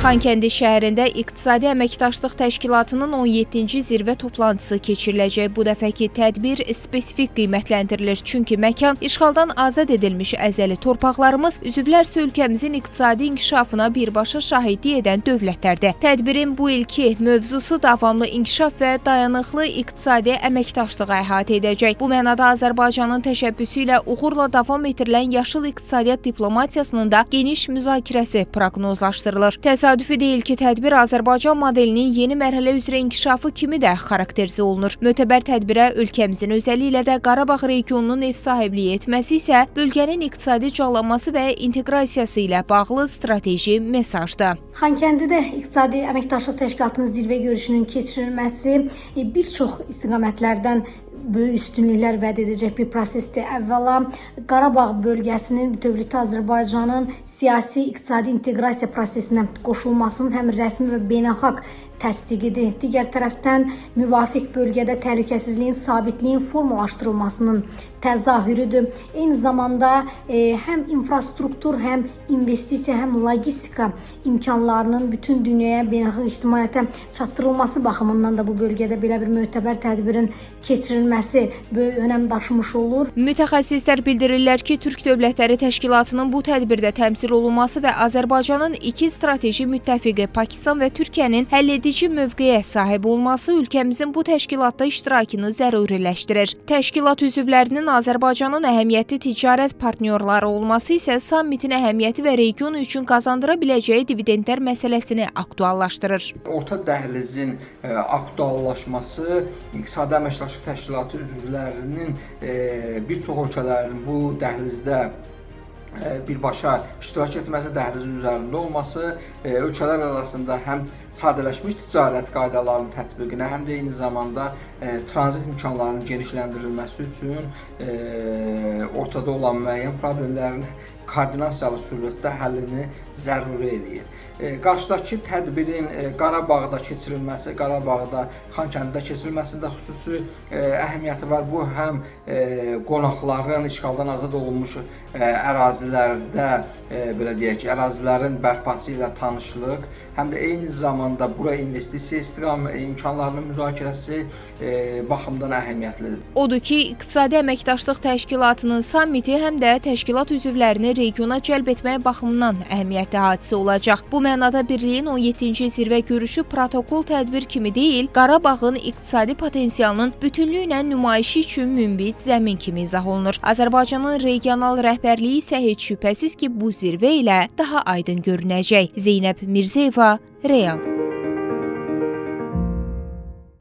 Xankəndi şəhərində İqtisadi Əməkdaşlıq Təşkilatının 17-ci zirvə toplantısı keçiriləcək. Bu dəfəki tədbir spesifik qiymətləndirilir. Çünki məkan işğaldan azad edilmiş əzəli torpaqlarımız üzvlərsə ölkəmizin iqtisadi inkişafına birbaşa şahidlik edən dövlətlərdir. Tədbirin bu ilki mövzusu davamlı inkişaf və dayanıqlı iqtisadi əməkdaşlığı əhatə edəcək. Bu mənada Azərbaycanın təşəbbüsü ilə uğurla davam etdirilən yaşıl iqtisadiyyat diplomatiyasının da geniş müzakirəsi proqnozlaşdırılır. Təsadüfi deyil ki, tədbir Azərbaycan modelinin yeni mərhələ üzrə inkişafı kimi də xarakterizə olunur. Mötəbər tədbirə ölkəmizin özəlliyi ilə də Qarabağ regionunun ev sahibliyi etməsi isə bölgənin iqtisadi canlanması və inteqrasiyası ilə bağlı strateji mesajdır. Xankəndidə İqtisadi Əməkdaşlıq Təşkilatının zirvə görüşünün keçirilməsi bir çox istiqamətlərdən böyük üstünlüklər vəd edəcək bir prosesdir. Əvvəla Qarabağ bölgəsinin bütövlükdə Azərbaycanın siyasi, iqtisadi inteqrasiya prosesinə qoşulmasının həm rəsmi və beynəlxalq təsdiqidir. Digər tərəfdən müvafiq bölgədə təhlükəsizliyin, sabitliyin formalaşdırılmasının təzahürüdür. Eyni zamanda həm infrastruktur, həm investisiya, həm logistika imkanlarının bütün dünyaya, beynəlxalq ictimaiyyətə çatdırılması baxımından da bu bölgədə belə bir mötəbər tədbirin keçirilməsi böyük önəm daşımış olur. Mütəxəssislər bildirirlər ki, Türk Dövlətləri Təşkilatının bu tədbirdə təmsil olunması və Azərbaycanın iki strateji müttəfiqi Pakistan və Türkiyənin həlledici mövqeyə sahib olması ölkəmizin bu təşkilatda iştirakını zəruriləşdirir. Təşkilat üzvlərinin Azərbaycanın əhəmiyyətli ticarət partnyorları olması isə sammitin əhəmiyyəti və region üçün qazandıra biləcəyi dividendlər məsələsini aktuallaşdırır. Orta dəhlizin aktuallaşması İqtisadi Əməkdaşlıq Təşkilatı üzvlərinin bir çox ölkələrin bu dəhlizdə birbaşa iştirak etməsi, dəhlizin üzərində olması, ölkələr arasında həm sadələşmiş ticarət qaydalarının tətbiqinə, həm də eyni zamanda tranzit imkanlarının genişləndirilməsi üçün ortada olan müəyyən problemlərin koordinasiyalı surətdə həllini zəruri eləyir. Qarşıdakı tədbirin Qarabağda keçirilməsi, Qarabağda, Xankəndidə keçirilməsində xüsusi əhəmiyyəti var. Bu həm qonaqların işğaldan azad olunmuş ərazilərdə, belə deyək ki, ərazilərin bərpası ilə tanışlıq, həm də eyni zamanda bura investisiya imkanlarının müzakirəsi baxımdan əhəmiyyətlidir. Odur ki, İqtisadi Əməkdaşlıq Təşkilatının sammiti həm də təşkilat üzvlərini regiona cəlb etmək baxımından əhəmiyyətli hadisə olacaq. Bu mənada birliyin 17-ci zirvə görüşü protokol tədbir kimi deyil, Qarabağın iqtisadi potensialının bütünlüklə nümayişi üçün münbit zəmin kimi izah olunur. Azərbaycanın regional rəhbərliyi isə heç şübhəsiz ki, bu zirvə ilə daha aydın görünəcək. Zeynəb Mirzəyeva, Real.